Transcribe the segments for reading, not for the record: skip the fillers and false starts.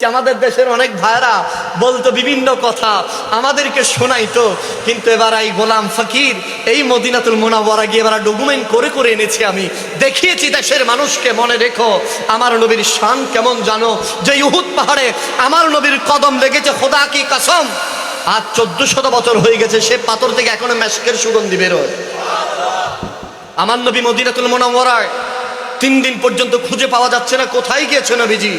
আমাদের দেশের অনেক ভাইরা বলতো বিভিন্ন কথা আমাদেরকে শোনাইতো, কিন্তু এবার এই গোলাম ফকির এই মদিনাতুল মুনাওয়ারা গিয়ে এবার ডকুমেন্ট করে করে এনেছি, আমি দেখিয়েছি দেশের মানুষকে। মনে রেখো আমার নবীর শান কেমন জানো, যে উহুদ পাহাড়ে আমার নবীর কদম লেগেছে, খোদা কি কসম, আজ 1400 বছর হয়ে গেছে, সে পাথর থেকে এখনো মেশকের সুগন্ধি বেরোয়। আমার নবী মদিনাতুল মুনাওয়ারায় 3 দিন পর্যন্ত খুঁজে পাওয়া যাচ্ছে না, কোথায় গিয়েছে নবীজি।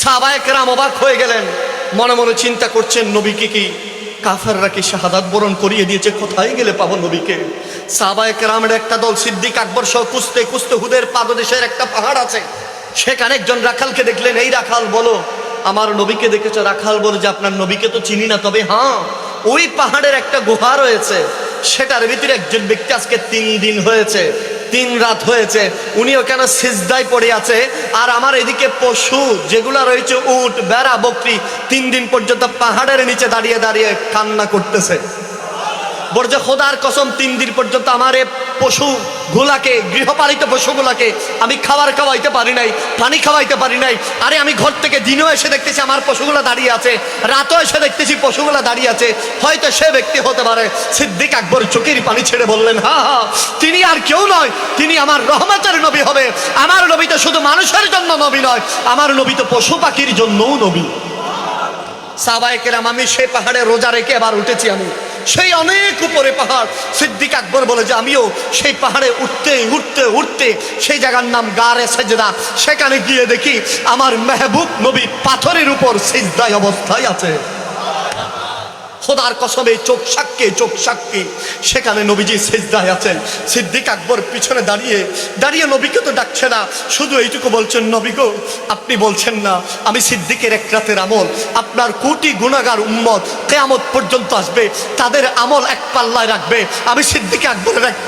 সাহাবায়ে কেরাম অবাক হয়ে গেলেন, মনে মনে চিন্তা করছেন নবীকে কি কাফেররা কি শাহাদাত বরণ করিয়ে দিয়েছে, কোথায় গেলে পাবো নবীকে। সাহাবায়ে কেরামের একটা দল সিদ্দিক আকবর সহ খুঁজতে খুঁজতে হুদের পাদদেশের একটা পাহাড় আছে, সেখানে একজন রাখালকে দেখলেন। এই রাখাল বলো আমার নবীকে দেখেছো? রাখাল বলে যে আপনার নবীকে তো চিনি না, তবে হ্যাঁ ওই পাহাড়ের একটা গুহা রয়েছে, সেটার ভিতরে একজন ব্যক্তি আজকে 3 দিন হয়েছে, 3 রাত হয়েছে, উনি ওখানে সিজদায় পড়ে আছে, আর আমার এদিকে পশু যেগুলা রয়েছে উট বেড়া বকরি 3 দিন পর্যন্ত পাহাড়ের নিচে দাঁড়িয়ে দাঁড়িয়ে কান্না করতেছে। বলছে খোদার কসম 3 দিন পর্যন্ত আমার এই পশুগুলাকে, গৃহপালিত পশুগুলাকে আমি খাবার খাওয়াইতে পারি নাই, পানি খাওয়াইতে পারি নাই। আরে আমি ঘর থেকে দিনও এসে দেখতেছি আমার পশুগুলা দাঁড়িয়ে আছে, রাতও এসে দেখতেছি পশুগুলা দাঁড়িয়ে আছে, হয়তো সে ব্যক্তি হতে পারে। সিদ্দিক আকবর চোখের পানি ছেড়ে বললেন, হ্যাঁ হ্যাঁ তিনি আর কেউ নয়, তিনি আমার রহমতের নবী হবে। আমার নবী তো শুধু মানুষের জন্য নবী নয়, আমার নবী তো পশু পাখির জন্যও নবী। সাহাবায়ে কেরাম, আমি সেই পাহাড়ে রোজা রেখে এবার উঠেছি, আমি সেই অনেক উপরে পাহাড়। সিদ্দিক আকবর বলে যে আমিও সেই পাহাড়ে উঠতে উঠতে উঠতে সেই জায়গার নাম গারে সেজদা, সেখানে গিয়ে দেখি আমার মেহবুব নবী পাথরের উপর সিজদায় অবস্থায় আছে। খোদার কসমে চোখ সাক্ষী সেখানে নবীজি সিজদায় আছেন। সিদ্দিক আকবর পিছনে দাঁড়িয়ে দাঁড়িয়ে নবীকে তো ডাকছে না, শুধু এইটুকু বলছেন, নবী গো আপনি বলছেন না আমি সিদ্দিকের এক রাতের আমল আপনার কোটি গুনাহগার উম্মত কিয়ামত পর্যন্ত আসবে, তাদের আমল এক পাল্লায় রাখবে, আমি সিদ্দিক আকবরের এক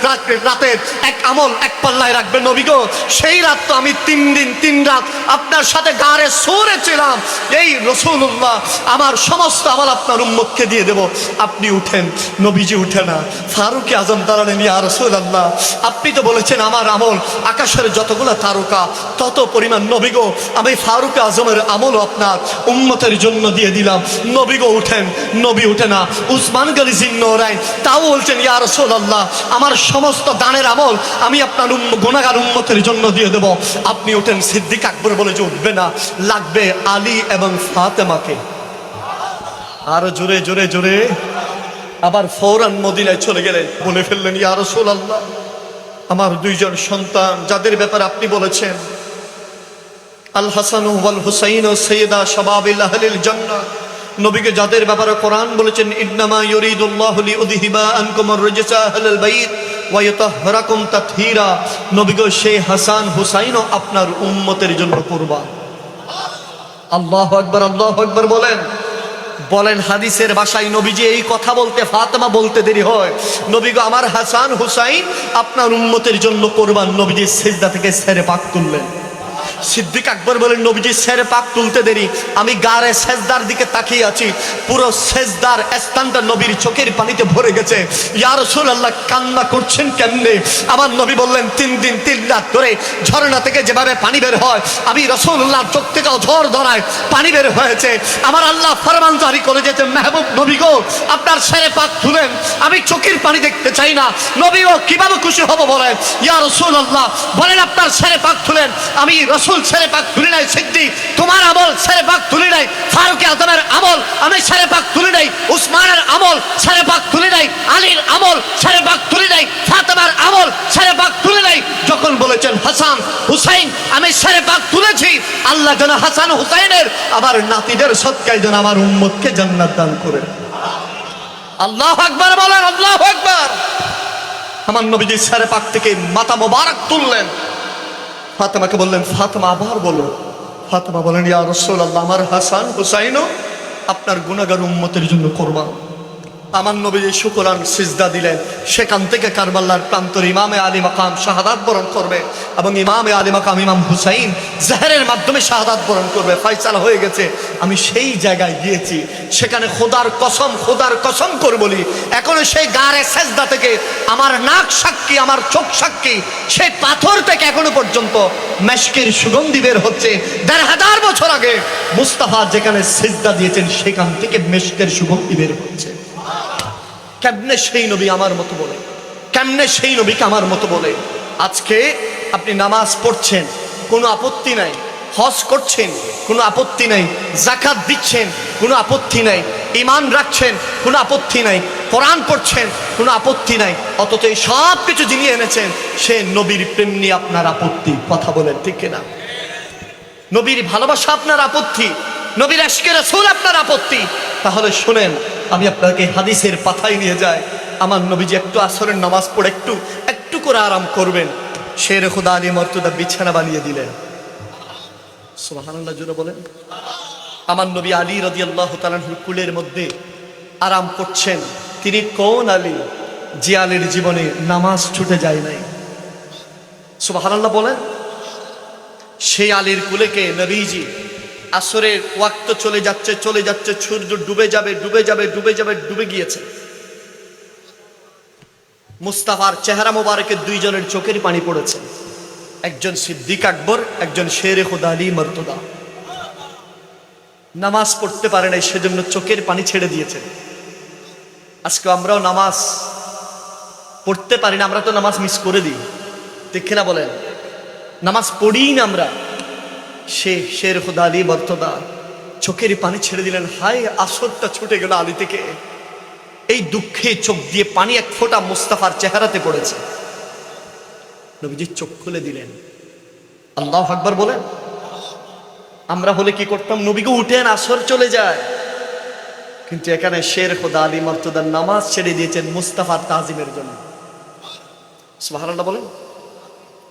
রাতের এক আমল এক পাল্লায় রাখবে। নবী গো সেই রাত তো আমি 3 দিন 3 রাত আপনার সাথে গারে সূরে ছিলাম, এই রাসূলুল্লাহ আমার সমস্ত আমল আপনার উম্মতকে দিয়ে দেব, আপনি উঠেন। নবীজি উঠে না, ফারুক আজম দাঁড়ালেন, ইয়া রাসূলুল্লাহ আপনি তো বলেছেন আমার আমল আকাশের যতগুলো তারকা তত পরিমাণ, নবী গো আমি ফারুক আজমের আমল আপনার উম্মতের জন্য দিয়ে দিলাম। নবী গো উঠেন, নবী উঠে না। উসমান গনি জিন্নৌরাইন তাও বলছেন, ইয়া রাসূলুল্লাহ আমার সমস্ত দানের আমল আমি আপনার গুনাহগার উম্মতের জন্য দিয়ে দেব, আপনি উঠেন। সিদ্দিক আকবর বলে যে উঠবে না, লাগবে আলী এবং ফাতেমাকে। আরো জোরে জোরে জোরে, আবার ফৌরান মদিনায় চলে গেলেন, বলে ফেললেন, ইয়া রাসূলুল্লাহ আমার 2 জন সন্তান যাদের ব্যাপারে আপনি বলেছেন আল হাসান ওয়াল হুসাইন সাইয়্যিদা শাবাবিল আহলিল জান্নাহ, নবীকে যাদের ব্যাপারে কোরআন বলেছেন ইন্নামা ইউরিদুল্লাহু লিউযহিবা আনকুম আর-রিজসা আহলাল বাইত ওয়া ইউতাহহিরাকুম তাতহীরা, নবীকে সেই হাসান হুসাইনও আপনার উম্মতের জন্য কুরবান। আল্লাহু আকবার, আল্লাহু আকবার বলেন। বলেন হাদিসের ভাষায় নবীজি এই কথা বলতে ফাতেমা বলতে দেরি হয়, নবী গো আমার হাসান হুসাইন আপনার উম্মতের জন্য কোরবান। নবীজি সিজদা থেকে সেরে পাক তুললেন। সিদ্দিক আকবর বলেন নবীজি সেরে পাক তুলতে দেরি, আমি গারে সেজদার দিকে তাকিয়ে আছি, পুরো সেজদার স্থানটা নবীর চোখের পানিতে ভরে গেছে। ইয়া রাসূলুল্লাহ কান্না করছেন কেমনে? আমার নবী বললেন 3 দিন 3 রাত ধরে ঝর্ণা থেকে যেভাবে পানি বের হয়, আমি রাসূলুল্লাহর চোখ থেকে ঝড় ধরায় পানি বের হয়েছে। আমার আল্লাহ ফরমান জারি করে দিয়েছে, মেহবুব নবী গো আপনার সেরে পাক তুলেন, আমি চোখের পানি দেখতে চাই না। নবী গো কিভাবে খুশি হব বলেন? ইয়া রাসূলুল্লাহ বলেন আপনার সেরে পাক তুলেন, আমি রাসূল সেরে পাক তুলি নাই। সিদ্দিক তোমার আমল সেরে পাক তুলি নাই, ফারুক আজমের আমল আমি সেরে পাক তুলি নাই, উসমানের আমল সেরে পাক তুলি নাই, আলীর আমল সেরে পাক তুলি নাই, ফাতেমার আমল সেরে পাক তুলি নাই। যখন বলেছেন হাসান হুসাইন আমি সেরে পাক তুলেছি, আল্লাহ যেন হাসান হুসাইনের আবার নাতিদের সদকায় যেন আমার উম্মতকে জান্নাত দান করেন। আল্লাহু আকবার বলেন, আল্লাহু আকবার। আমার নবীজি সেরে পাক থেকে মাথা মোবারক তুললেন, ফাতেমাকে বললেন, ফাতেমা আবার বলো। ফাতেমা বলেন, ইয়া রাসূলুল্লাহ আমার হাসান হুসাইনও আপনার গুনাহগার উম্মতের জন্য কুরবান। আমার নবী শুকরান সিজদা দিলেন, সেখান থেকে কারবালার প্রান্তর ইমামে আলী মাকাম শাহাদাত বরণ করবে এবং ইমামে আলী মাকাম ইমাম হুসাইন জাহেরের মাধ্যমে শাহাদাত বরণ করবে। ফয়সালা হয়ে গেছে। আমি সেই জায়গায় গিয়েছি, সেখানে খোদার কসম করে বলি, এখনো সেই গারে সেজদা থেকে আমার নাক সাক্ষী, আমার চোখ সাক্ষী, সেই পাথর থেকে এখনো পর্যন্ত মেশকের সুগন্ধি বের হচ্ছে। ১,৫০০ বছর আগে মুস্তাফা যেখানে সিজদা দিয়েছেন সেখান থেকে মেশকের সুগন্ধি বের হচ্ছে। কেমনে সেই নবী আমার মতো বলে, কেমনে সেই নবীকে আমার মতো বলে। আজকে আপনি নামাজ পড়ছেন, কোনো আপত্তি নাই, হজ করছেন, কোনো আপত্তি নাই, যাকাত দিচ্ছেন, কোনো আপত্তি নাই, ঈমান রাখছেন, কোনো আপত্তি নাই, কোরআন পড়ছেন, কোনো আপত্তি নাই, অথচ এই সব কিছু যিনি এনেছেন সে নবীর প্রেম নিয়ে আপনার আপত্তি। কথা বলেন ঠিক কিনা? নবীর ভালোবাসা আপনার আপত্তি, নবীর আশকে রাসূল আপনার আপত্তি। তাহলে শুনেন, আমি আপনাকে হাদিসের পাতায় নিয়ে যাই। আমার নবীজি একটু আসরের নামাজ পড়ে একটু করে আরাম করবেন, শের খুদা আলী মর্তুদা বিছানা বানিয়ে দিলেন। সুবহানাল্লাহ জোরে বলেন। আমার নবী আলী রাদিয়াল্লাহু তাআলা কুলের মধ্যে আরাম করছেন। তিনি কোন আলী? যে আলীর জীবনে নামাজ ছুটে যায় নাই। সুবহানাল্লাহ বলেন। সেই আলীর কুলেকে নবীজি আসরের ওয়াক্ত চলে যাচ্ছে, সূর্য ডুবে গিয়েছে। মুস্তাফার চেহারা মোবারকের দুইজনের চোখের পানি পড়েছে, একজন সিদ্দিক আকবর, একজন শেরে খুদা আলী মর্তুদা। নামাজ পড়তে পারে নাই, সেজন্য চোখের পানি ছেড়ে দিয়েছেন। আজকে আমরাও নামাজ পড়তে পারি না, আমরা তো নামাজ মিস করে দিই, ঠিক না বলেন? নামাজ পড়ি না আমরা। সে শের খুদা আলী মর্তুদা চোখের পানি ছেড়ে দিলেন। হায়, আসরটা ছুটে গেল আলী থেকে। এই দুঃখে চোখ দিয়ে পানি এক ফোঁটা মুস্তাফার চেহারাতে পড়েছে। নবীজি চোখ খুলে দিলেন। আল্লাহু আকবার বলেন। আমরা হলে কি করতাম? নবীকে উঠেন, আসর চলে যায়। কিন্তু এখানে শের খুদা আলী মর্তুদার নামাজ ছেড়ে দিয়েছেন মুস্তাফার তাজিমের জন্য। সুবহানাল্লাহ বলেন।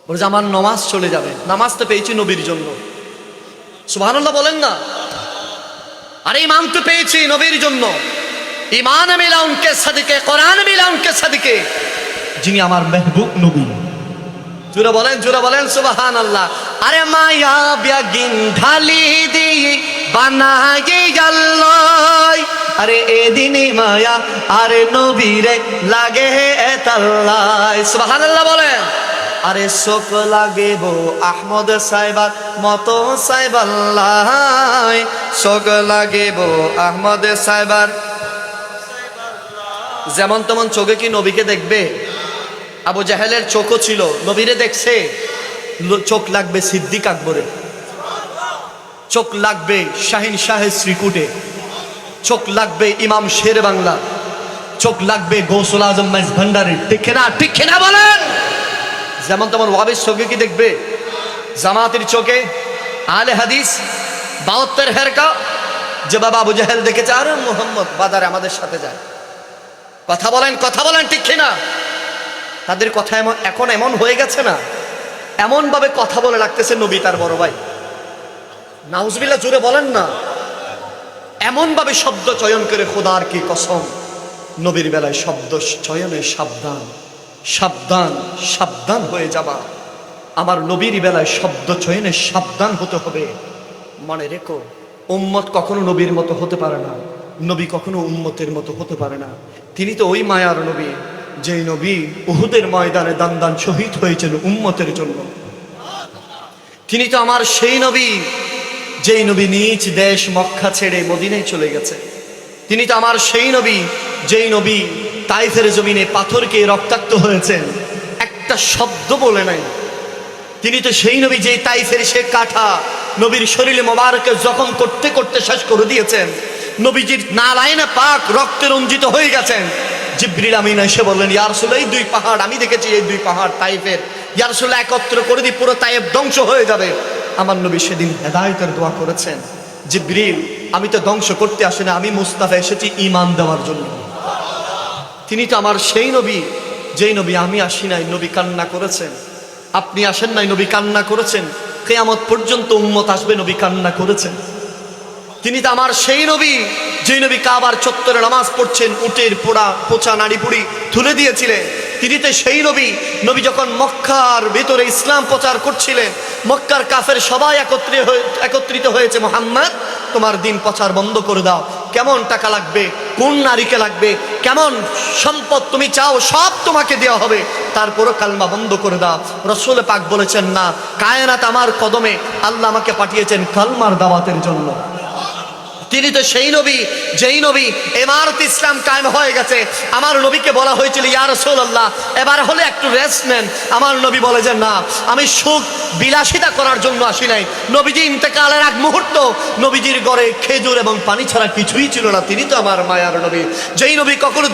বলে আমার নামাজ চলে যাবে, নামাজ তো পেয়েছি নবীর জন্য। সুবহানাল্লাহ বলেন না। আরে ইমান তো পেয়েছি নবীর জন্য। ইমান মিলা উনকে সাদিকে, কোরআন মিলা উনকে সাদিকে, যিনি আমার মেহবুব নবী। জোরে বলেন সুবহানাল্লাহ। আরে মায়া ব্যাগিন ঢালি দিয়ে বানায়ে আল্লাহ, আরে এদিনে মায়া আরে নবীরে লাগে এতাল্লাহ। সুবহানাল্লাহ বলেন। আরে শোক লাগে বো আহমদ সাহেবার মতো সাহেবাল্লাহ, শোক লাগে বো আহমদ সাহেবার। যেমন তেমন চোখে কি নবীকে দেখবে? আবু জাহেলের চোখও ছিল, নবীরে দেখছে। চোখ লাগবে সিদ্দিক আকবরে, চোখ লাগবে শাহিন শাহের শ্রীকুটে, চোখ লাগবে ইমাম শের বাংলা, চোখ লাগবে গৌসুল আজম মাইজ ভান্ডারি। ঠিক না বলেন? যেমন তেমন ওয়াবির চোখে কি দেখবে? জামাতের চোখে আলে হাদিস 72 হেরকা যে বাবা আবু জাহেল দেখেছে, আরে মোহাম্মদ বাজারে আমাদের সাথে যায়। কথা বলেন ঠিক না? তাদের কথা এখন এমন হয়ে গেছে না, এমন ভাবে কথা বলে রাখতেছে নবী তার বড় ভাই। নাউজুবিল্লাহ জোরে বলেন না। এমন ভাবে শব্দ চয়ন করে, খোদার কি কসম, নবীর বেলায় শব্দ চয়নে সাবধান হয়ে যাবা। আমার নবীর বেলায় শব্দ চয়নে সাবধান হতে হবে। মনে রেখো, উম্মত কখনো নবীর মতো হতে পারে না, নবী কখনো উম্মতের মতো হতে পারে না। তিনি তো ওই মায়ার নবী, যেই নবী উহুদের ময়দানে দান শহীদ হয়েছিল উম্মতের জন্য। তিনি তো আমার সেই নবী, যেই নবী নিজ দেশ মক্কা ছেড়ে মদিনায় চলে গেছে। তিনি তো আমার সেই নবী, যেই নবী তাইফের জমিনে পাথরকে রক্তাক্ত হয়েছেন, একটা শব্দ বলে নাই। তিনি তো সেই নবী, যেই তাইফের সে কাঠা নবীর শরীরে মোবারকে জখম করতে করতে শেষ করে দিয়েছেন। নবীজির নালাইনে পাক রক্তে রঞ্জিত হয়ে গেছেন। জিবরিল আমিন এসে বললেন, ইয়া রাসূলুল্লাহ, এই দুই পাহাড় আমি দেখেছি, এই দুই পাহাড় তাইফের, ইয়া রাসূলুল্লাহ একত্র করে দিই, পুরো তাইফ ধ্বংস হয়ে যাবে। আমার নবী সেদিন হেদায়েতের দোয়া করেছেন, জিবরিল আমি তো ধ্বংস করতে আসি না, আমি মুস্তাফা এসেছি ঈমান দেওয়ার জন্য। তিনি তো আমার সেই নবী, যেই নবী আমি আসি নাই, নবী কান্না করেছেন। আপনি আসেন নাই, নবী কান্না করেছেন। কিয়ামত পর্যন্ত উম্মত আসবে, নবী কান্না করেছেন। তিনি তো আমার সেই নবী, যে নবী কাবার চত্বরে নামাজ পড়ছেন, উটের পোড়া পোচা নাড়ি পুড়ি তুলে দিয়েছিলেন, তিনি তো সেই নবী। নবী যখন মক্কার ভেতরে ইসলাম প্রচার করছিলেন, মক্কার কাফের সবাই একত্রিত হয়েছে, মুহাম্মদ তোমার দিন প্রচার বন্ধ করে দাও, কেমন টাকা লাগবে, কোন নারীকে লাগবে, কেমন সম্পদ তুমি চাও, সব তোমাকে দেওয়া হবে, তারপরও কালমা বন্ধ করে দাও। রাসূল পাক বলেছেন না, কায়নাত আমার কদমে, আল্লাহ আমাকে পাঠিয়েছেন কালমার দাওয়াতের জন্য। তিনি তো সেই নবী, যেই নবী ইমারত ইসলাম কায়েম হয়ে গেছে। আমার নবীকে বলা হয়েছিল, ইয়া রাসূলুল্লাহ এবার হলে একটু রেস্ট নেন। আমার নবী বলে যে না, আমি সুখ বিলাসিতা করার জন্য আসি নাই। নবীজি ইন্তেকালের এক মুহূর্ত নবীজির ঘরে খেজুর এবং পানি ছাড়া কিছুই ছিল না। তিনি তো আমার মায়ার নবী, যেই নবী কখনো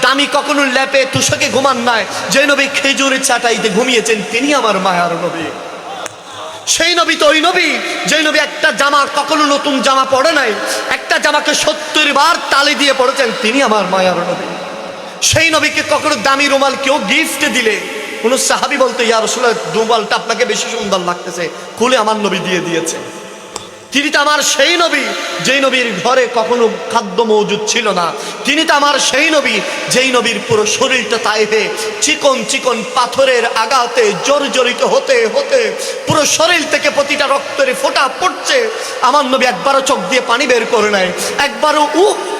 দামি কখনো ল্যাপে তুষকে ঘুমান নাই, যেই নবী খেজুরের চাটাইতে ঘুমিয়েছেন, তিনি আমার মায়ার নবী। সেই নবী তো ওই নবী, যেই নবী একটা জামা কখনো নতুন জামা পরে নাই, একটা জামাকে 70 বার তালি দিয়ে পড়েছেন, তিনি আমার মায়ার নবী। সেই নবীকে কখনো দামি রুমাল কেউ গিফট দিলে কোন সাহাবী বলতো, ইয়া রাসূলুল্লাহ রুমালটা আপনাকে বেশি সুন্দর লাগতেছে, খুলে আমার নবী দিয়ে দিয়েছে। তিনি তো আমার সেই নবী, যেই নবীর ঘরে কখনো খাদ্য মজুদ ছিল না। তিনি তো আমার সেই নবী, যেই নবীর পুরো শরীরটা তাইফে চিকন চিকন পাথরের আঘাতে জর্জরিত হতে হতে পুরো শরীর থেকে প্রতিটা রক্তের ফোঁটা পড়ছে। আমার নবী একবারও চোখ দিয়ে পানি বের করে নাই, একবারও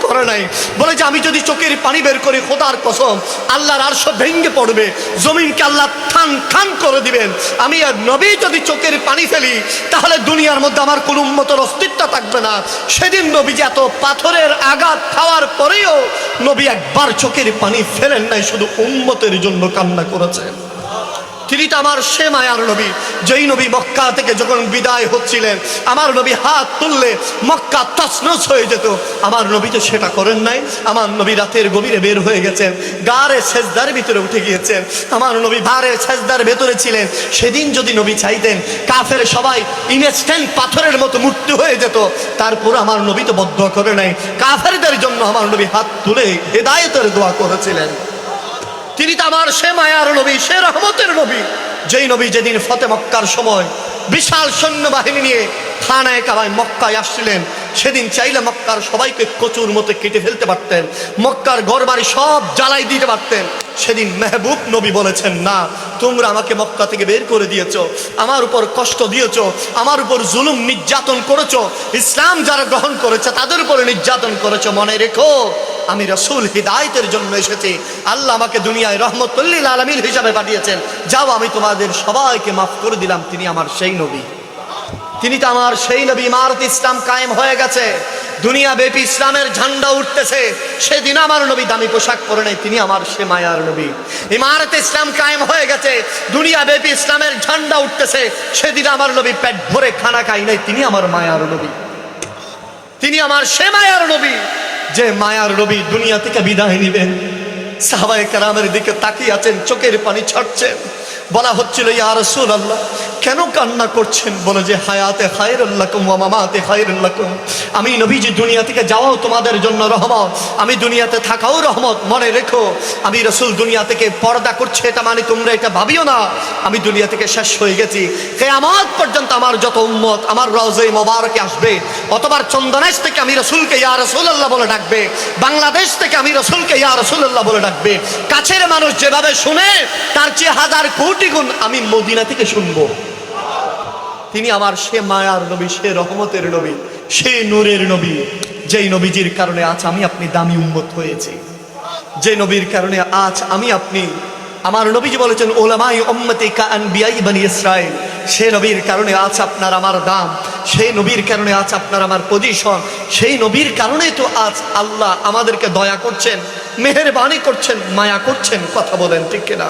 করে নাই। বলে যে আমি যদি চোখের পানি বের করি, খোদার কসম আল্লাহর আরশ ভেঙে পড়বে, জমিনকে আল্লাহ খান খান করে দিবেন। আমি আর নবী যদি চোখের পানি ফেলি, তাহলে দুনিয়ার মধ্যে আমার কোনো উম্মতের অস্তিত্ব থাকবে না। সেদিন নবী যে এত পাথরের আঘাত খাওয়ার পরেও নবী একবার চোখের পানি ফেলেন নাই, শুধু উম্মতের জন্য কান্না করেছেন। তিনি তো আমার সে মায়ার নবী, যেই নবী মক্কা থেকে যখন বিদায় হচ্ছিলেন, আমার নবী হাত তুললে মক্কা তছনছ হয়ে যেত। আমার নবী তো সেটা করেন নাই। আমার নবী রাতের গভীরে বের হয়ে গেছেন, গারে সেজদার ভিতরে উঠে গিয়েছেন। আমার নবী ভারে সেজদার ভেতরে ছিলেন। সেদিন যদি নবী চাইতেন, কাফের সবাই ইনস্ট্যান্ট পাথরের মতো মূর্তি হয়ে যেত। তারপর আমার নবী তো বদদোয়া করে নাই, কাফেরদের জন্য আমার নবী হাত তুলে হেদায়েতের দোয়া করেছিলেন। তিনি তো আমার সে মায়ার নবী, সে রহমতের নবী, যেই নবী যেদিন ফতে মক্কার সময় বিশাল সৈন্যবাহিনী নিয়ে খানায়ে কাবায় মক্কায় আসছিলেন, সেদিন চাইলে মক্কার সবাইকে কচুর মতো কেটে ফেলতে পারতেন, মক্কার ঘরবাড়ি সব জ্বালাই দিতে পারতেন। সেদিন মেহবুব নবী বলেছেন, না, তোমরা আমাকে মক্কা থেকে বের করে দিয়েছো, আমার উপর কষ্ট দিয়েছো, আমার উপর জুলুম নির্যাতন করেছো, ইসলাম যারা গ্রহণ করেছে তাদের উপর নির্যাতন করেছো, মনে রেখো আমি রাসূল হিদায়াতের জন্য এসেছি। আল্লাহ আমাকে দুনিয়ায় রহমতুল লিল আলামিন হিসাবে পাঠিয়েছেন। যাও, আমি তোমাদের সবাইকে মাফ করে দিলাম। তিনি আমার সেই নবী, তিনি তো আমার সেই নবী। ইমারত ইসলাম কায়েম হয়ে গেছে, দুনিয়া ব্যাপী ইসলামের ঝান্ডা উঠতেছে। সেদিন আমার নবী দামি পোশাক পরে নাই, তিনি আমার সে মায়ার নবী। ইমারত ইসলাম কায়েম হয়ে গেছে, দুনিয়া ব্যাপী ইসলামের ঝান্ডা উঠতেছে। সেদিন আমার নবী পেট ভরে খানা খাই নাই, তিনি আমার মায়ার নবী। তিনি আমার সে মায়ার নবী, যে মায়ার নবী দুনিয়া থেকে বিদায় নিবেন। সাহাবায়ে কেরামের দিকে তাকিয়ে আছেন, চোখের পানি ছাড়ছেন। বলা হচ্ছিল, ইয়া রাসূলুল্লাহ কেন কান্না করছেন? বলে যে হায়াতে খায়রুল লাকুম ওয়া মামাতে খায়রুল লাকুম, আমি নবীজি দুনিয়া থেকে যাওয়াও তোমাদের জন্য রহমত, আমি দুনিয়াতে থাকাও রহমত। মনে রেখো, আমি রাসূল দুনিয়া থেকে পর্দা করছে, এটা মানে তোমরা এটা ভাবিও না আমি দুনিয়া থেকে শেষ হয়ে গেছি। কিয়ামত পর্যন্ত আমার যত উম্মত আমার রওজায়ে মোবারকে আসবে, অথবা চন্দনাইশ থেকে আমি রাসূলকে ইয়া রাসূলুল্লাহ বলে ডাকবে, বাংলাদেশ থেকে আমি রাসূলকে ইয়া রাসূলুল্লাহ বলে ডাকবে। কাছের মানুষ যেভাবে শুনে, তার চেয়ে হাজার কোটি গুণ আমি মদিনা থেকে শুনবো। তিনি আমার সে মায়ার নবী, সে রহমতের নবী, সে নূরের নবী, যেই নবীজির কারণে আজ আমি আপনি দামি উম্মত হয়েছি, যে নবীর কারণে আজ আমি আপনি, আমার নবীজি বলেছেন উলামায়ে উম্মতি কা আনবিয়াই বনি ইসরাইল, সে নবীর কারণে আজ আপনার আমার দাম, সেই নবীর কারণে আজ আপনার আমার পজিশন, সেই নবীর কারণেই তো আজ আল্লাহ আমাদেরকে দয়া করছেন, মেহেরবানি করছেন, মায়া করছেন। কথা বলেন ঠিক কিনা?